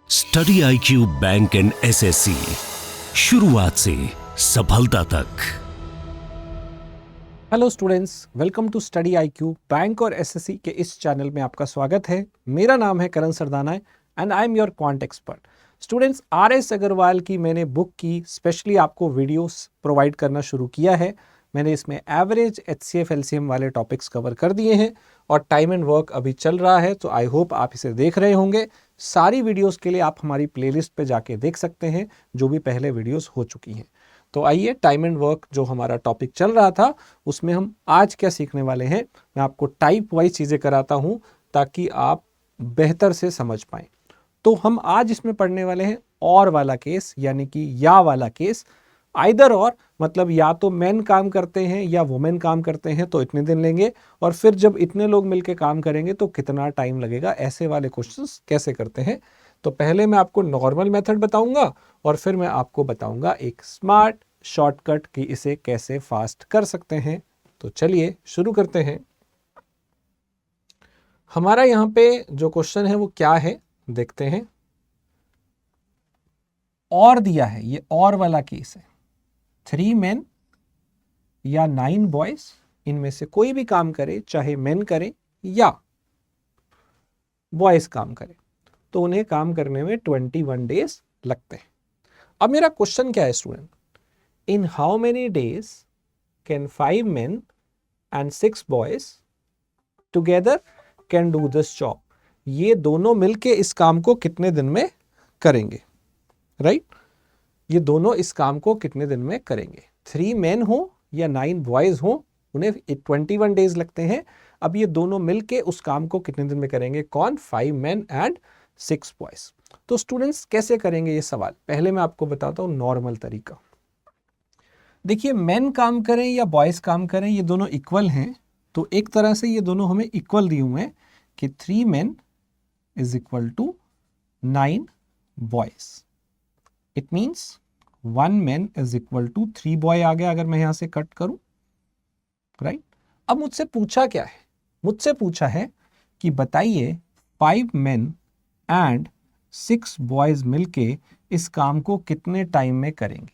Study IQ bank and SSC, शुरुआत से सफलता तक। Hello students, welcome to study IQ bank और SSC के इस चैनल में आपका स्वागत है। मेरा नाम है Karan Sardana and I am your quant expert. Students, RS Agarwal की मैंने बुक की स्पेशली आपको वीडियोस प्रोवाइड करना शुरू किया है। मैंने इसमें एवरेज, HCF, LCM वाले टॉपिक्स कवर कर दिए हैं और टाइम एंड वर्क अभी चल रहा है, तो आई होप आप इसे देख रहे होंगे। सारी वीडियोस के लिए आप हमारी प्लेलिस्ट पे जाके देख सकते हैं, जो भी पहले वीडियोस हो चुकी हैं। तो आइए, टाइम एंड वर्क जो हमारा टॉपिक चल रहा था उसमें हम आज क्या सीखने वाले हैं, मैं आपको टाइप वाइज चीज़ें कराता हूँ ताकि आप बेहतर से समझ पाएँ। तो हम आज इसमें पढ़ने वाले हैं और वाला केस, यानी कि या वाला केस। आइदर और मतलब या तो मैन काम करते हैं या वुमेन काम करते हैं तो इतने दिन लेंगे, और फिर जब इतने लोग मिलकर काम करेंगे तो कितना टाइम लगेगा। ऐसे वाले क्वेश्चंस कैसे करते हैं, तो पहले मैं आपको नॉर्मल मेथड बताऊंगा और फिर मैं आपको बताऊंगा एक स्मार्ट शॉर्टकट कि इसे कैसे फास्ट कर सकते हैं। तो चलिए शुरू करते हैं। हमारा यहाँ पे जो क्वेश्चन है वो क्या है, देखते हैं। और दिया है, ये और वाला केस है। 3 men या 9 बॉयज, इनमें से कोई भी काम करे, चाहे मेन करें या बॉयज काम करें, तो उन्हें काम करने में 21 डेज लगते हैं। अब मेरा क्वेश्चन क्या है student, in how many days can 5 men and 6 boys together can do this job. ये दोनों मिलके इस काम को कितने दिन में करेंगे, राइट? ये दोनों इस काम को कितने दिन में करेंगे। 3 men हो या 9 boys हो, उन्हें 21 डेज लगते हैं। अब ये दोनों मिलके उस काम को कितने दिन में करेंगे, कौन? 5 men एंड 6 boys। तो स्टूडेंट्स कैसे करेंगे ये सवाल, पहले मैं आपको बताता हूँ नॉर्मल तरीका। देखिए, मेन काम करें या बॉयज काम करें, ये दोनों इक्वल हैं, तो एक तरह से ये दोनों हमें इक्वल दिए हुए हैं कि 3 men is equal to 9 boys। It means 1 man is equal to 3 boy आ गया, अगर मैं यहां से कट करूं, राइट? अब मुझसे पूछा क्या है, मुझसे पूछा है कि बताइए 5 men एंड 6 boys मिलके इस काम को कितने टाइम में करेंगे।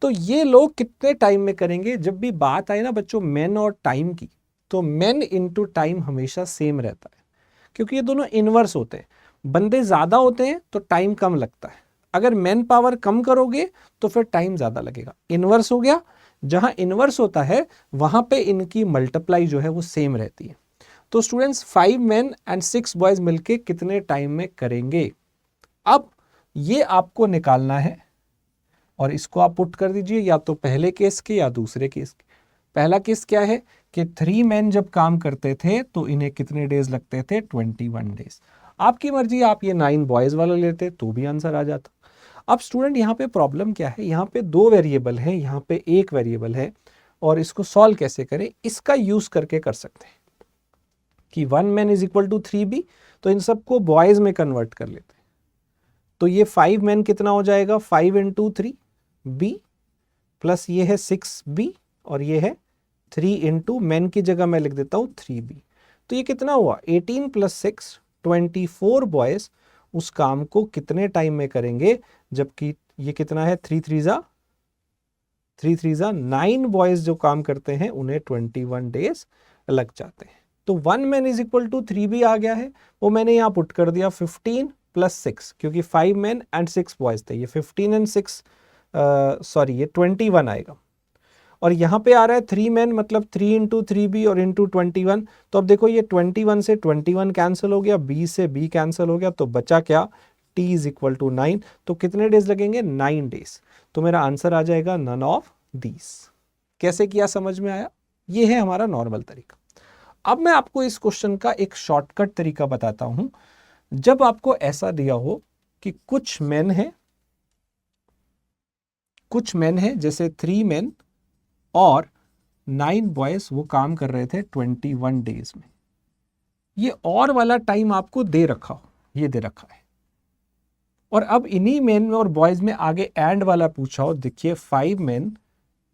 तो ये लोग कितने टाइम में करेंगे, जब भी बात आए ना बच्चों मेन और टाइम की, तो मेन इनटू टाइम हमेशा सेम रहता है, क्योंकि ये दोनों इनवर्स होते हैं। बंदे ज्यादा होते हैं तो टाइम कम लगता है, अगर मैन पावर कम करोगे तो फिर टाइम ज्यादा लगेगा। इनवर्स हो गया, जहां इनवर्स होता है वहां पे इनकी मल्टीप्लाई जो है वो सेम रहती है। तो स्टूडेंट्स, 5 men एंड 6 boys मिलके कितने टाइम में करेंगे, अब ये आपको निकालना है और इसको आप पुट कर दीजिए या तो पहले केस के या दूसरे केस के। पहला केस क्या है कि 3 men जब काम करते थे तो इन्हें कितने डेज लगते थे, 21 डेज। आपकी मर्जी, आप ये 9 boys वाला लेते तो भी आंसर आ जाता। अब स्टूडेंट, यहाँ पे प्रॉब्लम क्या है, यहाँ पे 2 वेरिएबल हैं, यहाँ पे 1 वेरिएबल है, और इसको सॉल्व कैसे करें, इसका यूज करके कर सकते हैं कि 1 man is equal to 3b, तो इन सबको बॉयज में कन्वर्ट कर लेते हैं। तो ये 5 men कितना हो जाएगा, 5 इंटू 3b, प्लस ये है 6b, और ये है 3 इंटू मैन की जगह मैं लिख देता हूँ 3b। तो ये कितना हुआ, 18 + 6 24 बॉयज उस काम को कितने टाइम में करेंगे, जबकि ये कितना है, 3 3 9 बॉयज जो काम करते हैं उन्हें 21 डेज लग जाते हैं। तो 1 man is equal to 3b आ गया है, वो मैंने यहाँ पुट कर दिया 15 + 6, क्योंकि 5 men एंड 6 बॉयज थे। ये 15 एंड 6 ये 21 आएगा, और यहाँ पे आ रहा है 3 men, मतलब 3 इंटू 3b और इंटू 21। तो अब देखो, ये 21 से 21 कैंसिल हो गया, b से b कैंसिल हो गया, तो बचा क्या, t इज इक्वल टू 9। तो कितने डेज लगेंगे, 9 डेज। तो मेरा आंसर आ जाएगा नन ऑफ दीज। कैसे किया, समझ में आया? ये है हमारा नॉर्मल तरीका। अब मैं आपको इस क्वेश्चन का एक शॉर्टकट तरीका बताता हूं। जब आपको ऐसा दिया हो कि कुछ मेन है, जैसे 3 men और 9 बॉयज वो काम कर रहे थे 21 डेज में, ये और वाला टाइम आपको दे रखा हो, ये दे रखा है, और अब इन्हीं मेन में और बॉयज में आगे एंड वाला पूछा हो। देखिए, 5 men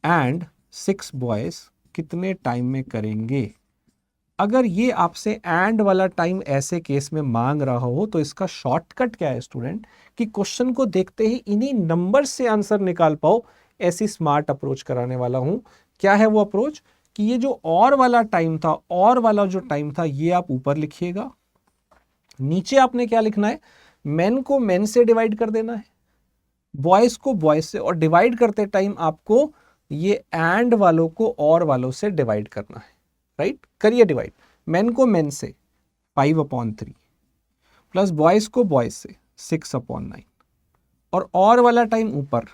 एंड 6 boys कितने टाइम में करेंगे, अगर ये आपसे एंड वाला टाइम ऐसे केस में मांग रहा हो तो इसका शॉर्टकट क्या है स्टूडेंट, कि क्वेश्चन को देखते ही इन्हीं नंबर से आंसर निकाल पाओ, ऐसी स्मार्ट अप्रोच कराने वाला हूं। क्या है वो अप्रोच, कि ये जो और वाला टाइम था, और वाला जो टाइम था, ये आप ऊपर लिखिएगा, नीचे आपने क्या लिखना है, मेन को मेन से डिवाइड कर देना है, बॉयज को बॉयज से, और डिवाइड करते टाइम आपको ये एंड वालों को और वालों से डिवाइड करना है, राइट। करिए डिवाइड, मेन को मेन से 5/3 प्लस बॉयज को बॉयज से 6/9, और वाला टाइम ऊपर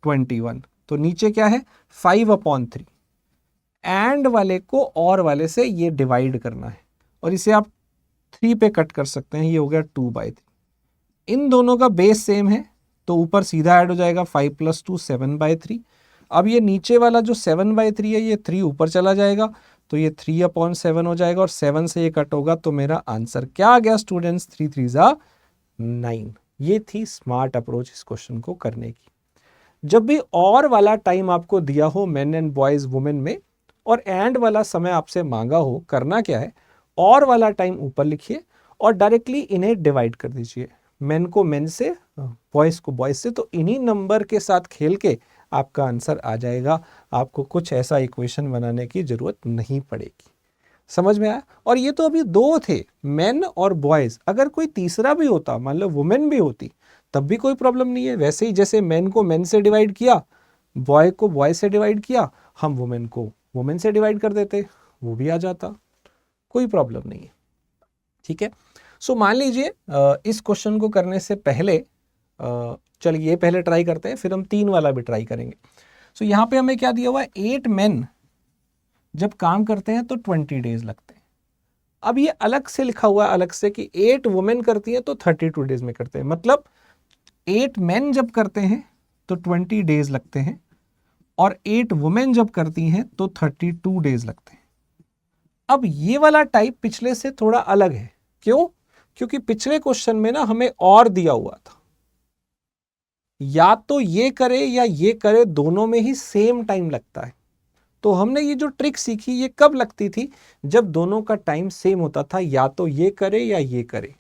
21, तो नीचे क्या है 5/3, एंड वाले को और वाले से ये डिवाइड करना है, और इसे आप 3 पे कट कर सकते हैं, ये हो गया 2/3। इन दोनों का बेस सेम है तो ऊपर सीधा ऐड हो जाएगा 5 + 2 7/3। अब ये नीचे वाला जो 7/3 है, ये 3 ऊपर चला जाएगा, तो ये 3/7 हो जाएगा, और 7 से ये कट होगा, तो मेरा आंसर क्या आ गया स्टूडेंट्स, 3 3 9। ये थी स्मार्ट अप्रोच इस क्वेश्चन को करने की। जब भी और वाला टाइम आपको दिया हो मेन एंड बॉयज वुमेन में, और एंड वाला समय आपसे मांगा हो, करना क्या है, और वाला टाइम ऊपर लिखिए और डायरेक्टली इन्हें डिवाइड कर दीजिए, मेन को मेन से, बॉयज को बॉयज से, तो इन्हीं नंबर के साथ खेल के आपका आंसर आ जाएगा। आपको कुछ ऐसा इक्वेशन बनाने की जरूरत नहीं पड़ेगी। समझ में आया। और ये तो अभी दो थे, मेन और बॉयज, अगर कोई तीसरा भी होता, मान लो वुमेन भी होती, तब भी कोई प्रॉब्लम नहीं है। वैसे ही जैसे मेन को मेन से डिवाइड किया, बॉय को बॉय से डिवाइड किया, हम वुमेन को वुमेन से डिवाइड कर देते, वो भी आ जाता, कोई प्रॉब्लम नहीं है। ठीक है। सो मान लीजिए इस क्वेश्चन को करने से पहले चलिए ये पहले ट्राई करते हैं, फिर हम 3 वाला भी ट्राई करेंगे। सो यहाँ पे हमें क्या दिया हुआ है, 8 मेन जब काम करते हैं तो 20 डेज लगते हैं। अब ये अलग से लिखा हुआ है, अलग से, कि 8 वुमेन करती हैं तो 32 डेज में करते हैं, मतलब 8 मेन जब करते हैं तो 20 डेज लगते हैं, और 8 वुमेन जब करती हैं तो 32 डेज लगते हैं। अब ये वाला टाइप पिछले से थोड़ा अलग है, क्यों? क्योंकि पिछले क्वेश्चन में ना हमें और दिया हुआ था, या तो ये करे या ये करे, दोनों में ही सेम टाइम लगता है। तो हमने ये जो ट्रिक सीखी, ये कब लगती थी, जब दोनों का टाइम सेम होता था, या तो ये करे या ये करे।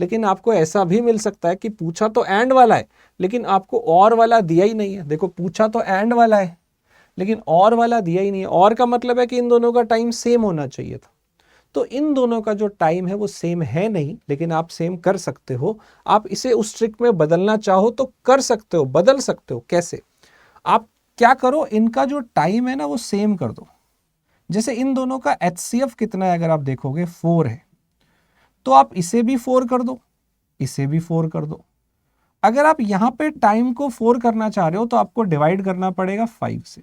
लेकिन आपको ऐसा भी मिल सकता है कि पूछा तो एंड वाला है, लेकिन आपको और वाला दिया ही नहीं है। देखो, पूछा तो एंड वाला है, लेकिन और वाला दिया ही नहीं है। और का मतलब है कि इन दोनों का टाइम सेम होना चाहिए था। तो इन दोनों का जो टाइम है वो सेम है नहीं, लेकिन आप सेम कर सकते हो। आप इसे उस ट्रिक में बदलना चाहो तो कर सकते हो, बदल सकते हो। कैसे? आप क्या करो, इनका जो टाइम है ना वो सेम कर दो। जैसे इन दोनों का HCF कितना है, अगर आप देखोगे 4 है, तो आप इसे भी 4 कर दो, इसे भी 4 कर दो। अगर आप यहां पे टाइम को 4 करना चाह रहे हो तो आपको डिवाइड करना पड़ेगा 5 से,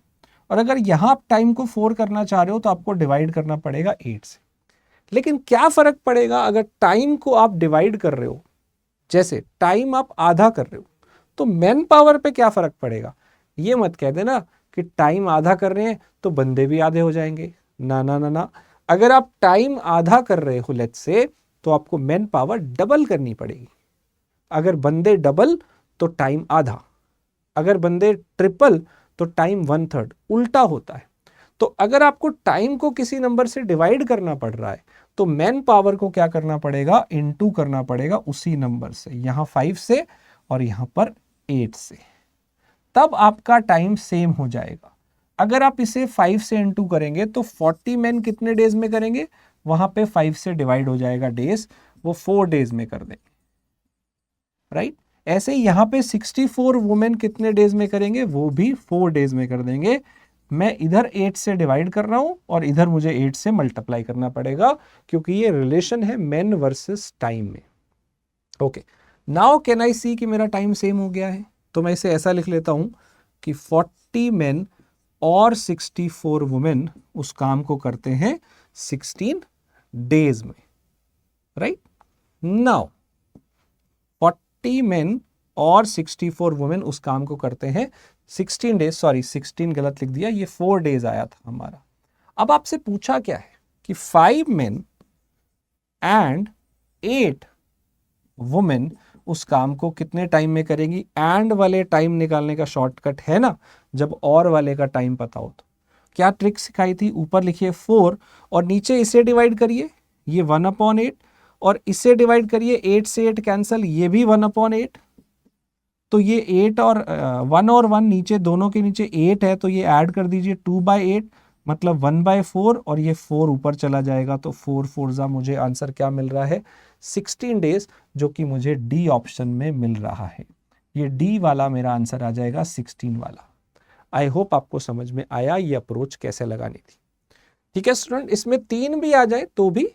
और अगर यहां आप टाइम को 4 करना चाह रहे हो तो आपको डिवाइड करना पड़ेगा 8 से। लेकिन क्या फर्क पड़ेगा अगर टाइम को आप डिवाइड कर रहे हो, जैसे टाइम आप आधा कर रहे हो, तो मैन पावर पे क्या फर्क पड़ेगा? ये मत कह देना कि टाइम आधा कर रहे हैं तो बंदे भी आधे हो जाएंगे। ना ना ना ना, अगर आप टाइम आधा कर रहे हो लेट्स से, तो आपको मैन पावर डबल करनी पड़ेगी। अगर बंदे डबल तो टाइम आधा, अगर बंदे ट्रिपल तो टाइम 1/3, उल्टा होता है। तो अगर आपको टाइम को किसी नंबर से डिवाइड करना पड़ रहा है तो मैन पावर को क्या करना पड़ेगा, इनटू करना पड़ेगा उसी नंबर से, यहां 5 से और यहां पर 8 से, तब आपका टाइम सेम हो जाएगा। अगर आप इसे 5 से इनटू करेंगे तो 40 मैन कितने डेज में करेंगे, वहां पे 5 से डिवाइड हो जाएगा डेज, वो 4 डेज में कर देंगे, राइट। ऐसे ही यहां पे 64 वुमेन कितने डेज में करेंगे, वो भी 4 डेज में कर देंगे। मैं इधर 8 से डिवाइड कर रहा हूं और इधर मुझे 8 से मल्टीप्लाई करना पड़ेगा, क्योंकि ये रिलेशन है मेन वर्सेस टाइम में। ओके, नाउ कैन आई सी कि मेरा टाइम सेम हो गया है। तो मैं इसे ऐसा लिख लेता हूं कि 40 मेन और 64 वुमेन उस काम को करते हैं 16 डेज में, राइट। नाउ 40 मेन और 64 वुमेन उस काम को करते हैं 16 डेज, सॉरी 16 गलत लिख दिया, ये 4 डेज आया था हमारा। अब आपसे पूछा क्या है कि 5 मेन एंड 8 वुमेन उस काम को कितने टाइम में करेंगी। एंड वाले टाइम निकालने का शॉर्टकट है ना, जब और वाले का टाइम पता हो क्या ट्रिक सिखाई थी, ऊपर लिखिए 4 और नीचे इसे डिवाइड करिए, ये 1/8 और इससे डिवाइड करिए, 8 से 8 कैंसल, ये भी 1/8। तो ये 8 और 1 और 1 नीचे दोनों के नीचे 8 है, तो ये ऐड कर दीजिए 2/8 मतलब 1/4 और ये 4 ऊपर चला जाएगा, तो 4 4 जा मुझे आंसर क्या मिल रहा है 16 डेज, जो कि मुझे डी ऑप्शन में मिल रहा है। ये डी वाला मेरा आंसर आ जाएगा 16 वाला। आई होप आपको समझ में आया ये अप्रोच कैसे लगानी थी। ठीक है स्टूडेंट, इसमें 3 भी आ जाए तो भी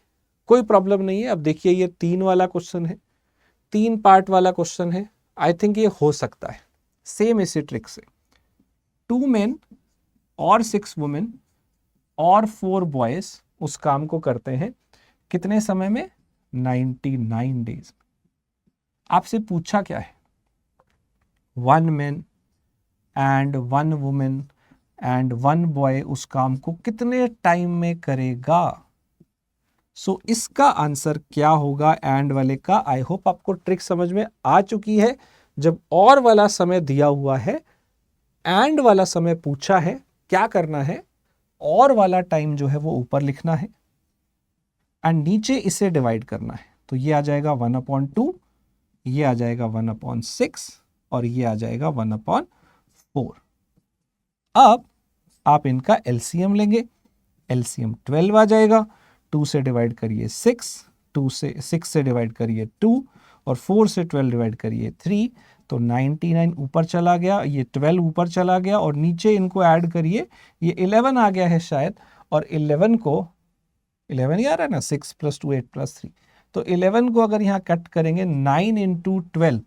कोई प्रॉब्लम नहीं है। अब देखिए ये 3 वाला क्वेश्चन है, 3 पार्ट वाला क्वेश्चन है, आई थिंक ये हो सकता है सेम इसी ट्रिक से। 2 men और 6 women और 4 boys उस काम को करते हैं कितने समय में, 99 डेज। आपसे पूछा क्या है, 1 man and 1 woman and 1 boy उस काम को कितने टाइम में करेगा। सो इसका आंसर क्या होगा एंड वाले का। आई होप आपको ट्रिक समझ में आ चुकी है। जब और वाला समय दिया हुआ है, एंड वाला समय पूछा है, क्या करना है, और वाला टाइम जो है वो ऊपर लिखना है एंड नीचे इसे डिवाइड करना है। तो ये आ जाएगा 1/2, ये आ जाएगा 1/6 और ये आ जाएगा 1/4। अब आप इनका एलसीएम लेंगे, एलसीएम 12 आ जाएगा। 2 से डिवाइड करिए 6, 6 से डिवाइड करिए 2 और 4 से 12 डिवाइड करिए 3, तो 99 ऊपर चला गया, ये 12 ऊपर चला गया और नीचे इनको ऐड करिए, ये 11 आ गया है शायद, और 11 को 11 ही आ रहा है ना, 6 + 2 8 + 3, तो 11 को अगर यहाँ कट करेंगे 9 × 12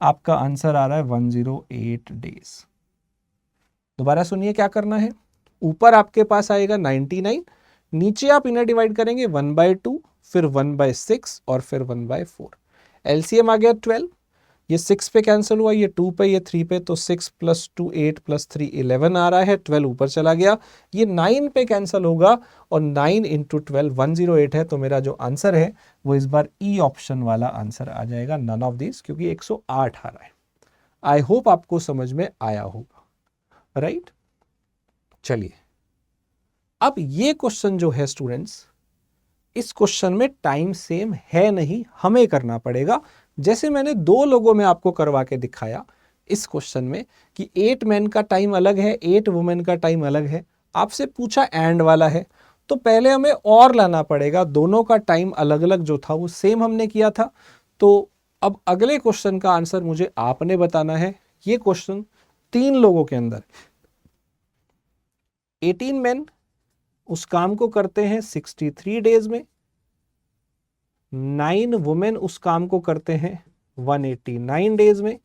आपका आंसर आ रहा है 108 डेज। दोबारा सुनिए क्या करना है, ऊपर आपके पास आएगा 99, नीचे आप इन्हें डिवाइड करेंगे 1/2, फिर 1/6 और फिर 1/4। एलसीएम आ गया 12, ये 6 पे कैंसिल हुआ, ये 2 पे, ये 3 पे, तो 6 + 2 8 + 3 11 आ रहा है, 12 ऊपर चला गया, ये 9 पे कैंसिल होगा और 9 × 12 108 है। तो मेरा जो आंसर है वो इस बार ई ऑप्शन वाला आंसर आ जाएगा, नन ऑफ दिस, क्योंकि 108 आ रहा है। आई होप आपको समझ में आया होगा, राइट। चलिए अब ये क्वेश्चन जो है स्टूडेंट्स, इस क्वेश्चन में टाइम सेम है नहीं, हमें करना पड़ेगा। जैसे मैंने 2 लोगों में आपको करवा के दिखाया इस क्वेश्चन में कि 8 मैन का टाइम अलग है, 8 वुमेन का टाइम अलग है। आपसे पूछा एंड वाला है, तो पहले हमें और लाना पड़ेगा, दोनों का टाइम अलग अलग जो था वो सेम हमने किया था। तो अब अगले क्वेश्चन का आंसर मुझे आपने बताना है। ये क्वेश्चन 3 लोगों के अंदर, 18 मैन उस काम को करते हैं 63 डेज में, 9 वुमेन उस काम को करते हैं 189 डेज में,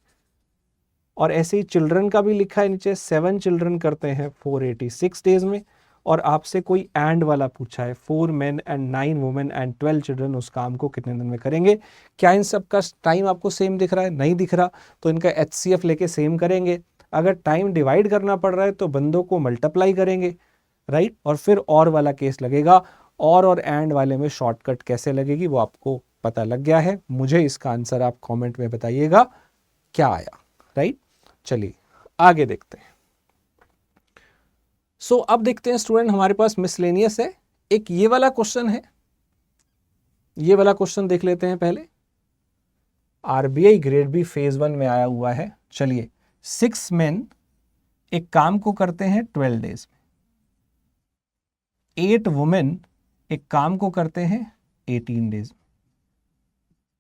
और ऐसे ही चिल्ड्रन का भी लिखा है नीचे, 7 चिल्ड्रन करते हैं 486 डेज में। और आपसे कोई एंड वाला पूछा है, 4 men and 9 women and 12 children उस काम को कितने दिन में करेंगे। क्या इन सब का टाइम आपको सेम दिख रहा है? नहीं दिख रहा, तो इनका HCF लेके सेम करेंगे। अगर टाइम डिवाइड करना पड़ रहा है तो बंदों को मल्टीप्लाई करेंगे, राइट। और फिर और वाला केस लगेगा, और एंड वाले में शॉर्टकट कैसे लगेगी वो आपको पता लग गया है। मुझे इसका आंसर आप कमेंट में बताइएगा क्या आया, राइट। चलिए आगे देखते हैं। सो अब देखते हैं स्टूडेंट, हमारे पास मिसलेनियस है, एक ये वाला क्वेश्चन है, ये वाला क्वेश्चन देख लेते हैं पहले। RBI ग्रेड बी फेज 1 में आया हुआ है। चलिए, 6 men एक काम को करते हैं 12 डेज में, 8 women एक काम को करते हैं 18 डेज में,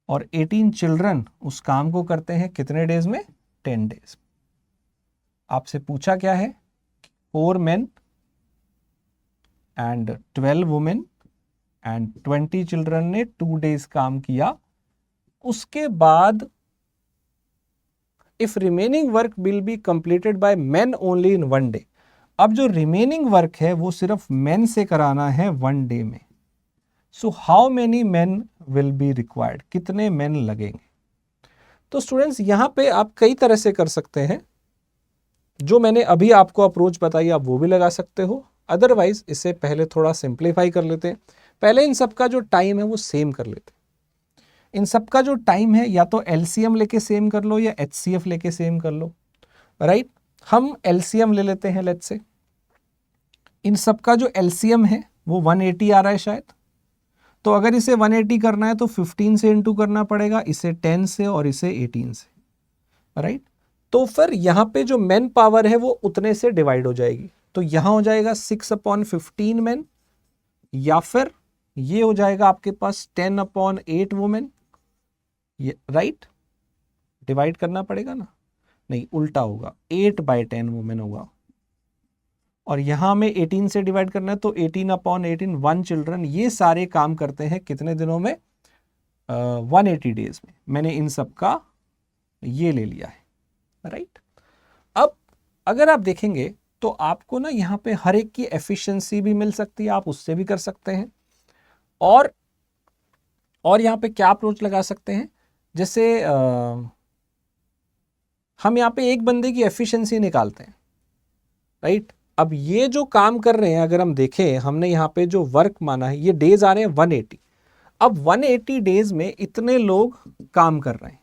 और 18 चिल्ड्रन उस काम को करते हैं कितने डेज में? 10 डेज में। आपसे पूछा क्या है? 4 men and 12 women and 20 children ने 2 डेज काम किया। उसके बाद if remaining work will be completed by main only in 1 day. अब जो रिमेनिंग वर्क है वो सिर्फ मेन से कराना है 1 डे में। So how many men will be required, कितने मेन लगेंगे? तो स्टूडेंट्स यहाँ पे आप कई तरह से कर सकते हैं। जो मैंने अभी आपको अप्रोच बताई आप वो भी लगा सकते हो, अदरवाइज इसे पहले थोड़ा सिंप्लीफाई कर लेते हैं। पहले इन सब का जो टाइम है वो सेम कर लेते हैं। इन सब का जो टाइम है या तो एलसीएम लेके सेम कर लो या एचसीएफ लेके सेम कर लो, राइट। हम एलसीएम ले लेते हैं, लेट्स से इन सब का जो एलसीएम है वो 180 आ रहा है शायद। तो अगर इसे 180 करना है तो 15 से इंटू करना पड़ेगा, इसे 10 से और इसे 18 से, राइट। तो फिर यहाँ पे जो मैन पावर है वो उतने से डिवाइड हो जाएगी। तो यहाँ हो जाएगा 6/15 मैन, या फिर ये हो जाएगा आपके पास 10/8 वुमेन, राइट। डिवाइड करना पड़ेगा ना, नहीं उल्टा होगा, 8/10 वुमेन होगा। और यहां में 18 से डिवाइड करना है तो 18/18 1 चिल्ड्रन। ये सारे काम करते हैं कितने दिनों में? 180 डेज में। मैंने इन सब का ये ले लिया है, राइट। अब अगर आप देखेंगे तो आपको ना यहाँ पे हर एक की एफिशिएंसी भी मिल सकती है, आप उससे भी कर सकते हैं। और यहाँ पे क्या अप्रोच लगा सकते हैं, जैसे हम यहाँ पे एक बंदे की एफिशिएंसी निकालते हैं, राइट। अब ये जो काम कर रहे हैं, अगर हम देखें, हमने यहाँ पे जो वर्क माना है, ये डेज आ रहे हैं 180। अब 180 डेज में इतने लोग काम कर रहे हैं,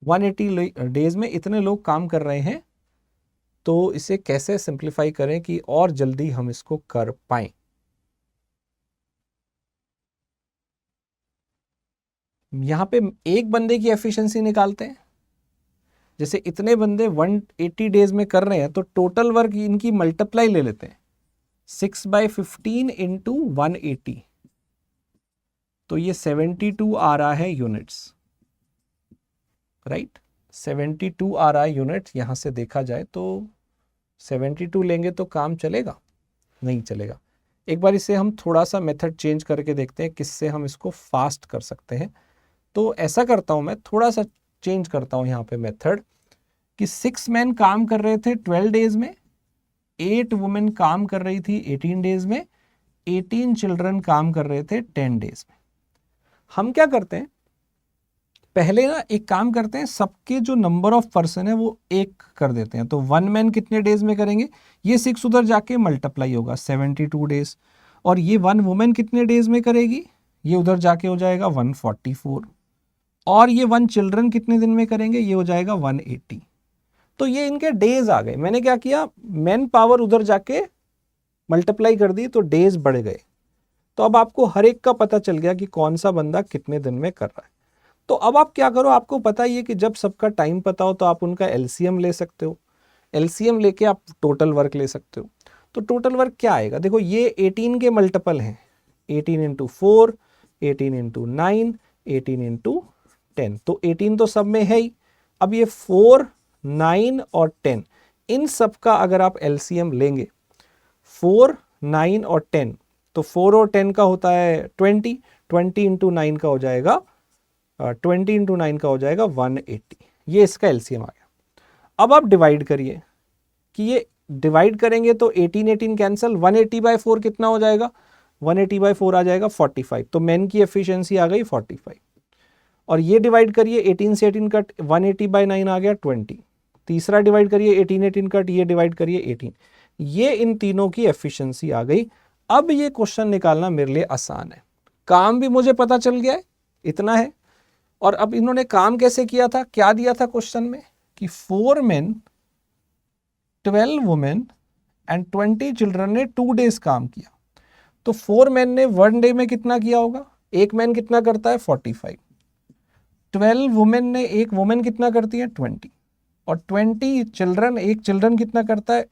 180 डेज में इतने लोग काम कर रहे हैं, तो इसे कैसे सिंप्लीफाई करें कि और जल्दी हम इसको कर पाएं। यहां पे एक बंदे की एफिशिएंसी निकालते हैं, जैसे इतने बंदे 180 डेज में कर रहे हैं तो टोटल वर्क इनकी मल्टीप्लाई ले लेते हैं, 6/15 इंटू 180, तो ये 72 आ रहा है यूनिट्स, राइट। 72 आ रहा है यूनिट्स। यहां से देखा जाए तो 72 लेंगे तो काम चलेगा? नहीं चलेगा। एक बार इसे हम थोड़ा सा मेथड चेंज करके देखते हैं, किससे हम इसको फास्ट कर सकते हैं। तो ऐसा करता हूं, मैं थोड़ा सा चेंज करता हूं यहाँ पे मेथड, कि 6 मैन काम कर रहे थे 12 डेज में, 8 वुमेन काम कर रही थी 18 डेज में, 18 चिल्ड्रन काम कर रहे थे 10 डेज में। हम क्या करते हैं, पहले ना एक काम करते हैं, सबके जो नंबर ऑफ पर्सन है वो एक कर देते हैं। तो 1 मैन कितने डेज में करेंगे, ये 6 उधर जाके मल्टीप्लाई होगा 72 डेज, और ये 1 वुमेन कितने डेज में करेगी, ये उधर जाके हो जाएगा 144, और ये 1 चिल्ड्रन कितने दिन में करेंगे, ये हो जाएगा 180। तो ये इनके डेज आ गए। मैंने क्या किया, मैन पावर उधर जाके मल्टीप्लाई कर दी तो डेज बढ़ गए। तो अब आपको हर एक का पता चल गया कि कौन सा बंदा कितने दिन में कर रहा है। तो अब आप क्या करो, आपको पता ही है कि जब सबका टाइम पता हो तो आप उनका एलसीएम ले सकते हो, एलसीएम लेके आप टोटल वर्क ले सकते हो। तो टोटल वर्क क्या आएगा, देखो ये 18 के मल्टीपल हैं, 18 इंटू 4, 18 इंटू 9, 18 इंटू 10, तो 18 तो सब में है ही। अब ये 4, 9 और 10, इन सब का अगर आप एलसीएम लेंगे, 4, 9 और 10, तो 4 और 10 का होता है 20, 20 इंटू 9 का हो जाएगा 20 इंटू 9 का हो जाएगा 180। ये इसका एलसीएम आ गया। अब आप डिवाइड करिए, कि ये डिवाइड करेंगे तो 18 18 कैंसिल, 180/4 कितना हो जाएगा, 180/4 आ जाएगा 45। तो मैन की एफिशिएंसी आ गई 45। और ये डिवाइड करिए, 18 से 18 कट, 180/9 आ गया 20। तीसरा डिवाइड करिए, 18 18 कट, ये डिवाइड करिए 18। ये इन तीनों की एफिशिएंसी आ गई। अब ये क्वेश्चन निकालना मेरे लिए आसान है, काम भी मुझे पता चल गया है, इतना है। और अब इन्होंने काम कैसे किया था, क्या दिया था क्वेश्चन में, कि 4 मेन, 12 वुमेन एंड 20 चिल्ड्रन ने 2 डेज काम किया। तो 4 मैन ने 1 डे में कितना किया होगा, एक मैन कितना करता है 45, 12 वुमेन ने, एक वुमेन कितना करती है 20, और 20 चिल्ड्रन, एक चिल्ड्रन कितना करता है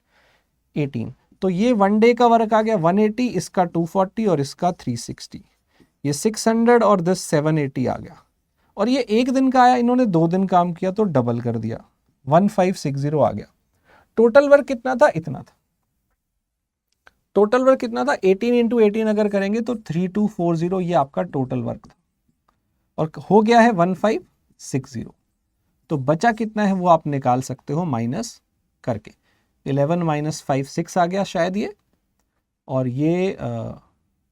18। तो ये 1 डे का वर्क आ गया 180, इसका 240 और इसका 360, ये 600 और 780 आ गया। और ये एक दिन का आया, इन्होंने 2 दिन काम किया तो डबल कर दिया, 1560 आ गया। टोटल वर्क कितना था, इतना था। टोटल वर्क कितना था, 18 इंटू 18 अगर करेंगे तो 3240, ये आपका टोटल वर्क था, और हो गया है 1560। तो बचा कितना है वो आप निकाल सकते हो माइनस करके, 11 माइनस 5 6 आ गया शायद ये, और ये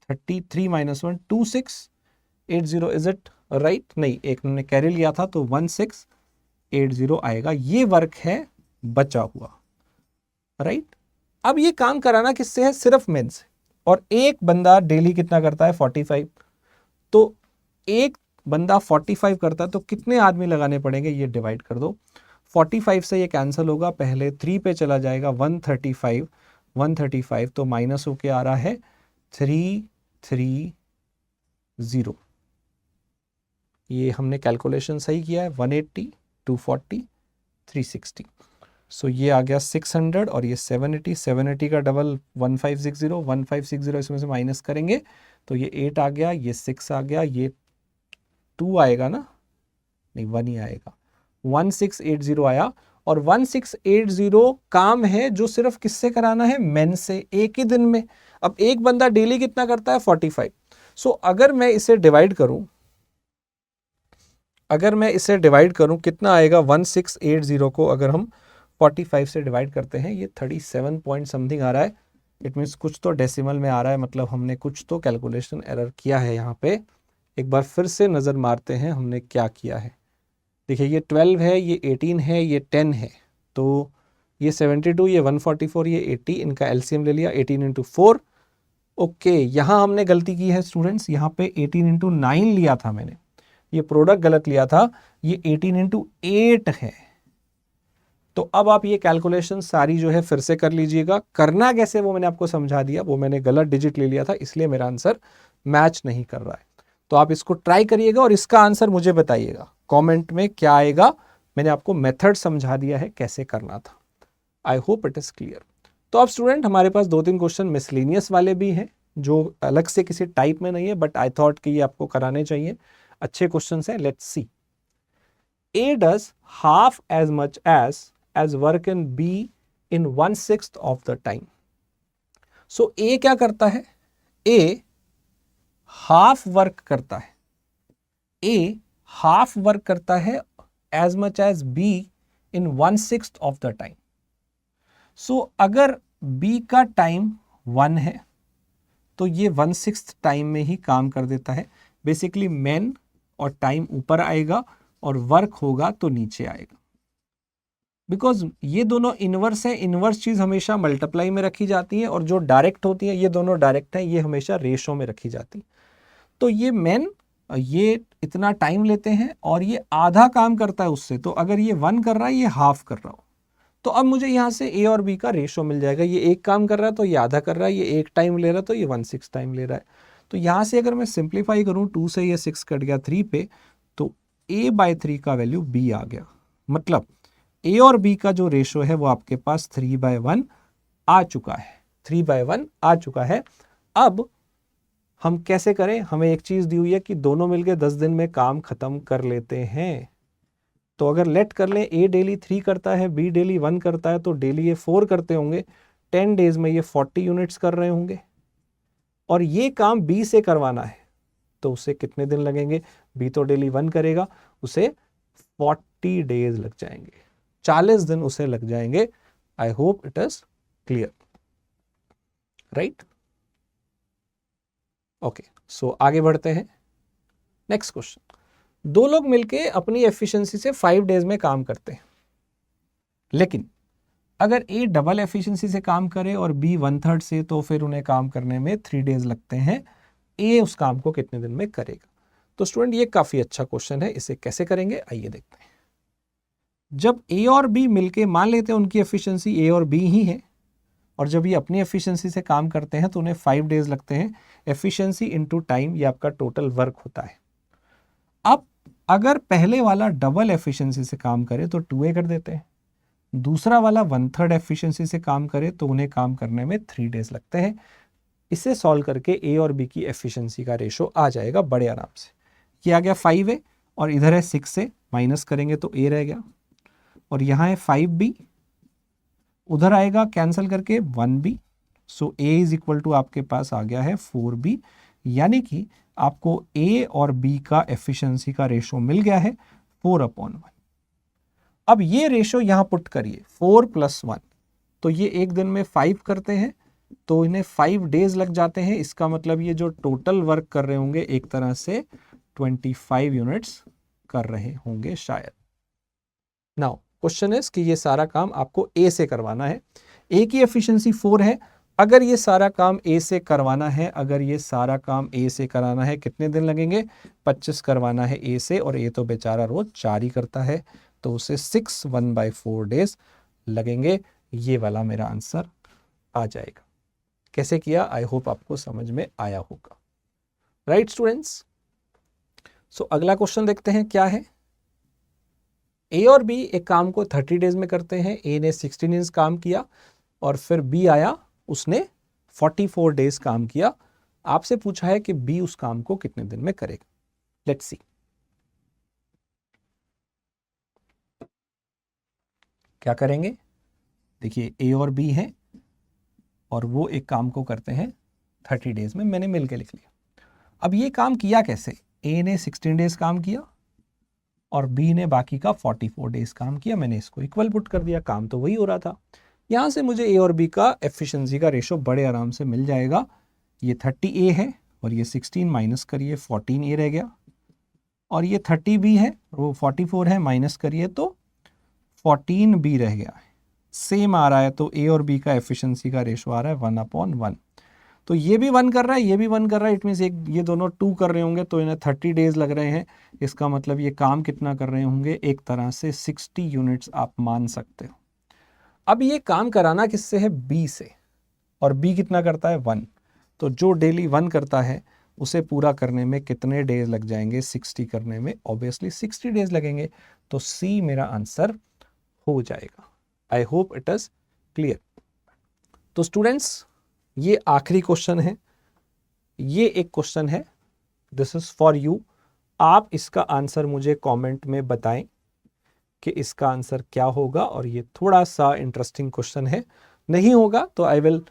33 माइनस 1 2680, इज इट राइट? नहीं, एक ने कैरी लिया था तो 1680 आएगा। ये वर्क है बचा हुआ, राइट। अब ये काम कराना किससे है, सिर्फ मेन से, और एक बंदा डेली कितना करता है 45। तो एक बंदा 45 करता है तो कितने आदमी लगाने पड़ेंगे, ये डिवाइड कर दो, 45 से ये कैंसिल होगा, पहले 3 पे चला जाएगा 135, 135, तो माइनस होके आ रहा है 330। ये हमने कैलकुलेशन सही किया है, 180, 240, 360। सो ये आ गया 600 और ये 780, 780 का डबल 1560, 1560 इसमें से माइनस करेंगे तो ये 8 आ गया, ये 6 आ गया, ये 2 आएगा ना, नहीं 1 ही आएगा, 1680 आया। और 1680 काम है जो सिर्फ किससे कराना है, मेन से, एक ही दिन में। अब एक बंदा डेली कितना करता है, 45। सो अगर मैं इसे डिवाइड करूं, कितना आएगा, 1680 को अगर हम 45 से डिवाइड करते हैं, ये 37 पॉइंट समथिंग आ रहा है। इट मीन्स कुछ तो डेसिमल में आ रहा है, मतलब हमने कुछ तो कैलकुलेशन एरर किया है यहाँ पे। एक बार फिर से नज़र मारते हैं हमने क्या किया है। देखिए ये 12 है, ये 18 है, ये 10 है, तो ये 72, ये 144, ये 80, इनका एलसीएम ले लिया, 18 इंटू 4। ओके, यहाँ हमने गलती की है स्टूडेंट्स, यहाँ पे 18 इंटू 9 लिया था मैंने, ये प्रोडक्ट गलत लिया था, ये 18 इंटू 8 है। तो अब आप ये कैलकुलेशन सारी जो है फिर से कर लीजिएगा। करना कैसे वो मैंने आपको समझा दिया, वो मैंने गलत डिजिट ले लिया था इसलिए मेरा आंसर मैच नहीं कर रहा है। तो आप इसको ट्राई करिएगा और इसका आंसर मुझे बताइएगा कमेंट में क्या आएगा। मैंने आपको मेथड समझा दिया है कैसे करना था। आई होप इट इज क्लियर। तो अब स्टूडेंट हमारे पास 2-3 क्वेश्चन मिसलेनियस वाले भी हैं जो अलग से किसी टाइप में नहीं है, बट आई थॉट कि ये आपको कराने चाहिए, अच्छे क्वेश्चन हैं। Let's see. A does half as much as work in B in 1/6 of the time. So A क्या करता है, A हाफ वर्क करता है, A हाफ वर्क करता है as much as B in 1/6 of the time. So अगर B का time 1 है तो ये 1/6 टाइम में ही काम कर देता है। बेसिकली मैन और टाइम ऊपर आएगा और वर्क होगा तो नीचे आएगा, बिकॉज ये दोनों इनवर्स है। इनवर्स चीज हमेशा मल्टीप्लाई में रखी जाती है और जो डायरेक्ट होती है, ये दोनों डायरेक्ट है, ये हमेशा रेशो में रखी जाती है। तो ये मैन ये इतना टाइम लेते हैं और ये आधा काम करता है उससे, तो अगर ये 1 कर रहा है, ये हाफ कर रहा हो, तो अब मुझे यहाँ से ए और बी का रेशो मिल जाएगा। ये एक काम कर रहा है तो ये आधा कर रहा है, ये एक टाइम ले रहा है तो ये 1/6 टाइम ले रहा है। तो यहाँ से अगर मैं सिंप्लीफाई करूँ, 2 से ये 6 कट गया 3 पे, तो a/3 का वैल्यू b आ गया। मतलब a और b का जो रेशो है वो आपके पास 3/1 आ चुका है, 3/1 आ चुका है। अब हम कैसे करें, हमें एक चीज दी हुई है कि दोनों मिलके 10 दिन में काम खत्म कर लेते हैं। तो अगर लेट कर लें, a डेली 3 करता है, b डेली 1 करता है, तो डेली ये 4 करते होंगे, 10 डेज में ये 40 यूनिट्स कर रहे होंगे। और ये काम b से करवाना है तो उसे कितने दिन लगेंगे, बी तो डेली 1 करेगा, उसे 40 डेज लग जाएंगे, 40 दिन उसे लग जाएंगे। I hope it is clear, right. Okay, so आगे बढ़ते हैं। Next question. 2 लोग मिलके अपनी एफिशिएंसी से 5 डेज में काम करते हैं, लेकिन अगर ए डबल एफिशिएंसी से काम करे और बी 1/3 से, तो फिर उन्हें काम करने में 3 डेज लगते हैं। ए उस काम को कितने दिन में करेगा। तो स्टूडेंट ये काफी अच्छा क्वेश्चन है, इसे कैसे करेंगे आइए देखते हैं। जब ए और बी मिलके, मान लेते हैं उनकी एफिशिएंसी ए और बी ही है, और जब ये अपनी एफिशिएंसी से काम करते हैं तो उन्हें 5 डेज लगते हैं। एफिशिएंसी इनटू टाइम, ये आपका टोटल वर्क होता है। अब अगर पहले वाला डबल एफिशिएंसी से काम करे तो 2a कर देते हैं, दूसरा वाला 1/3 एफिशिएंसी से काम करे तो उन्हें काम करने में 3 डेज लगते हैं। इसे सॉल्व करके ए और बी की एफिशिएंसी का रेशो आ जाएगा बड़े आराम से। ये आ गया 5a और इधर है 6 से माइनस करेंगे तो a रह गया, और यहाँ है 5b, उधर आएगा कैंसिल करके 1b। So a is equal to आपके पास आ गया है 4b, यानी कि आपको a और b का एफिशिएंसी का रेशो मिल गया है 4/1। अब ये रेशो यहाँ पुट करिए, 4 + 1, तो ये एक दिन में 5 करते हैं, तो इन्हें 5 डेज लग जाते हैं। इसका मतलब ये जो टोटल वर्क कर रहे होंगे एक तरह से 25 यूनिट्स कर रहे होंगे शायद। नाउ क्वेश्चन इज कि ये सारा काम आपको ए से करवाना है। ए की एफिशिएंसी 4 है। अगर ये सारा काम ए से करवाना है, अगर ये सारा काम ए से कराना है, कितने दिन लगेंगे, 25 करवाना है ए से, और ए तो बेचारा रोज 4 ही करता है, तो उसे 6 1/4 डेज लगेंगे। ये वाला मेरा आंसर आ जाएगा। कैसे किया, आई होप आपको समझ में आया होगा। राइट स्टूडेंट्स, सो अगला क्वेश्चन देखते हैं क्या है। ए और बी एक काम को 30 डेज में करते हैं। ए ने 16 डेज काम किया और फिर बी आया, उसने 44 डेज काम किया। आपसे पूछा है कि बी उस काम को कितने दिन में करेगा। लेट्स सी क्या करेंगे। देखिए ए और बी हैं और वो एक काम को करते हैं 30 डेज में। मैंने मिलके लिख लिया। अब ये काम किया कैसे, ए ने 16 डेज काम किया और बी ने बाकी का 44 डेज काम किया। मैंने इसको इक्वल पुट कर दिया, काम तो वही हो रहा था। यहां से मुझे ए और बी का एफिशिएंसी का रेशो बड़े आराम से मिल जाएगा। ये 30 ए है और ये 16 माइनस करिए 14 ए रह गया, और ये 30 बी है, वो 44 है, माइनस करिए तो 14 बी रह गया है। सेम आ रहा है, तो ए और बी का एफिशिएंसी का रेशो आ रहा है 1/1। तो ये भी 1 कर रहा है, ये भी 1 कर रहा है। इट मीन्स एक ये दोनों 2 कर रहे होंगे, तो इन्हें 30 डेज लग रहे हैं। इसका मतलब ये काम कितना कर रहे होंगे, एक तरह से 60 यूनिट्स आप मान सकते हो। अब ये काम कराना किससे है, बी से, और बी कितना करता है 1। तो जो डेली 1 करता है उसे पूरा करने में कितने डेज लग जाएंगे, 60 करने में ऑब्वियसली 60 डेज लगेंगे। तो सी मेरा आंसर हो जाएगा। आई होप इट इज क्लियर। तो स्टूडेंट्स, ये आखिरी क्वेश्चन है। ये एक क्वेश्चन है, दिस इज फॉर यू। आप इसका आंसर मुझे कमेंट में बताएं कि इसका आंसर क्या होगा। और ये थोड़ा सा इंटरेस्टिंग क्वेश्चन है, नहीं होगा तो आई विल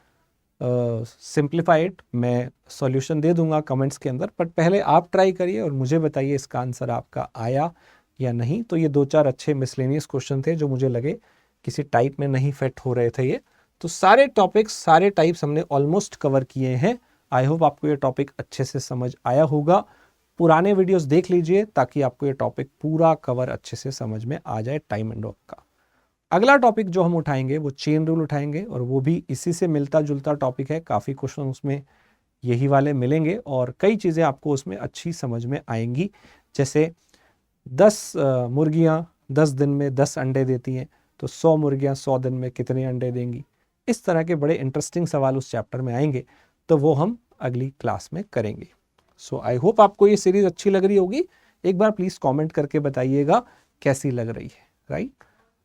सिंप्लीफाई इट, मैं सॉल्यूशन दे दूंगा कमेंट्स के अंदर। बट पहले आप ट्राई करिए और मुझे बताइए इसका आंसर आपका आया या नहीं। तो ये 2-4 अच्छे मिसलेनियस क्वेश्चन थे जो मुझे लगे किसी टाइप में नहीं फिट हो रहे थे। ये तो सारे टॉपिक्स, सारे टाइप्स हमने ऑलमोस्ट कवर किए हैं। आई होप आपको ये टॉपिक अच्छे से समझ आया होगा। पुराने वीडियोस देख लीजिए ताकि आपको ये टॉपिक पूरा कवर अच्छे से समझ में आ जाए टाइम एंड वर्क का। अगला टॉपिक जो हम उठाएंगे वो चेन रूल उठाएंगे, और वो भी इसी से मिलता जुलता टॉपिक है। काफ़ी क्वेश्चन उसमें यही वाले मिलेंगे और कई चीज़ें आपको उसमें अच्छी समझ में आएंगी। जैसे 10 मुर्गियाँ 10 दिन में 10 अंडे देती हैं, तो 100 मुर्गियाँ 100 दिन में कितने अंडे देंगी। इस तरह के बड़े इंटरेस्टिंग सवाल उस चैप्टर में आएंगे, तो वो हम अगली क्लास में करेंगे। सो आई होप आपको ये सीरीज अच्छी लग रही होगी। एक बार प्लीज़ कमेंट करके बताइएगा कैसी लग रही है। राइट,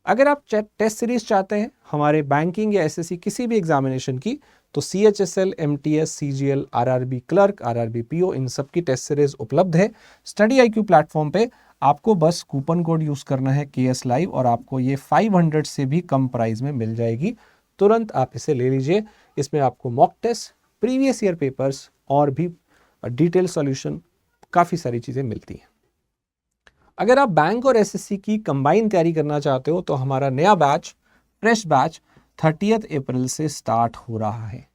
अगर आप टेस्ट सीरीज चाहते हैं हमारे बैंकिंग या एसएससी किसी भी एग्जामिनेशन की, तो CHSL, MTS, CGL, RRB clerk, RRB PO, इन सब की टेस्ट सीरीज उपलब्ध है स्टडी IQ प्लेटफॉर्म पे। आपको बस कूपन कोड यूज़ करना है KS Live, और आपको ये 500 से भी कम प्राइस में मिल जाएगी। तुरंत आप इसे ले लीजिए। इसमें आपको mock test, previous year papers और भी डिटेल सॉल्यूशन, काफ़ी सारी चीज़ें मिलती हैं। अगर आप बैंक और एसएससी की कंबाइन तैयारी करना चाहते हो, तो हमारा नया बैच, फ्रेश बैच 30 अप्रैल से स्टार्ट हो रहा है।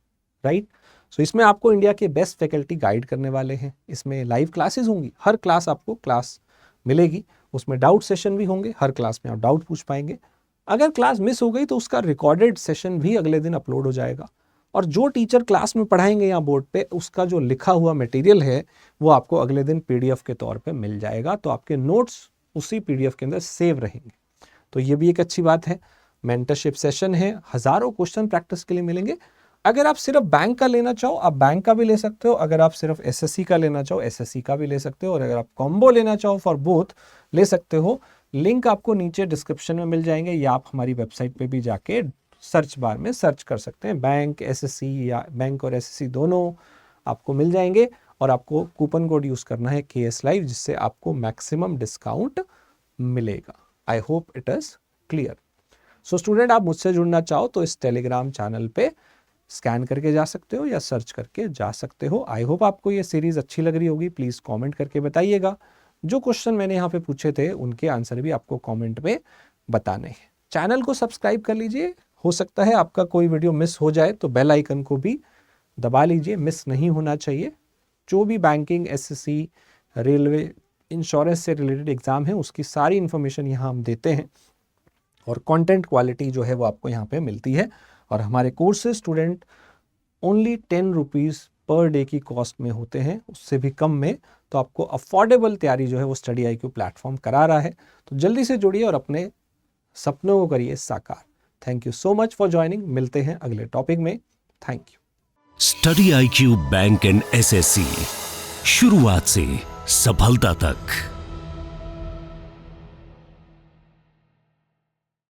राइट, सो इसमें आपको इंडिया के बेस्ट फैकल्टी गाइड करने वाले हैं। इसमें लाइव क्लासेस होंगी, हर क्लास आपको क्लास मिलेगी। उसमें डाउट सेशन भी होंगे, हर क्लास में आप डाउट पूछ पाएंगे। अगर क्लास मिस हो गई तो उसका रिकॉर्डेड सेशन भी अगले दिन अपलोड हो जाएगा। और जो टीचर क्लास में पढ़ाएंगे या बोर्ड पे, उसका जो लिखा हुआ मटेरियल है वो आपको अगले दिन PDF के तौर पे मिल जाएगा। तो आपके नोट्स उसी PDF के अंदर सेव रहेंगे। तो ये भी एक अच्छी बात है। मेंटरशिप सेशन है, हज़ारों क्वेश्चन प्रैक्टिस के लिए मिलेंगे। अगर आप सिर्फ बैंक का लेना चाहो, आप बैंक का भी ले सकते हो। अगर आप सिर्फ SSC का लेना चाहो, SSC का भी ले सकते हो। और अगर आप कॉम्बो लेना चाहो फॉर बोथ, ले सकते हो। लिंक आपको नीचे डिस्क्रिप्शन में मिल जाएंगे, या आप हमारी वेबसाइट पे भी जाके सर्च बार में सर्च कर सकते हैं। बैंक, SSC या बैंक और SSC दोनों आपको मिल जाएंगे। और आपको कूपन कोड यूज़ करना है KS Live, जिससे आपको मैक्सिमम डिस्काउंट मिलेगा। आई hope it is clear. So student, आप मुझसे जुड़ना चाहो तो इस टेलीग्राम चैनल पे स्कैन करके जा सकते हो या सर्च करके जा सकते हो। आई होप आपको ये सीरीज़ अच्छी लग रही होगी। प्लीज़ कमेंट करके बताइएगा। जो क्वेश्चन मैंने यहाँ पे पूछे थे उनके आंसर भी आपको कमेंट में बताने हैं। चैनल को सब्सक्राइब कर लीजिए। हो सकता है आपका कोई वीडियो मिस हो जाए, तो बेल आइकन को भी दबा लीजिए, मिस नहीं होना चाहिए। जो भी बैंकिंग, SSC, रेलवे, इंश्योरेंस से रिलेटेड एग्ज़ाम है, उसकी सारी इन्फॉर्मेशन यहाँ हम देते हैं। और कंटेंट क्वालिटी जो है वो आपको यहाँ पे मिलती है। और हमारे courses student only 10 rupees per day की कॉस्ट में होते हैं, उससे भी कम में। तो आपको अफोर्डेबल तैयारी जो है वो स्टडी IQ प्लेटफॉर्म करा रहा है। तो जल्दी से जुड़िए और अपने सपनों को करिए साकार। Thank you so much for joining. मिलते हैं अगले टॉपिक में. Thank you. Study IQ bank and SSC, शुरुआत से सफलता तक.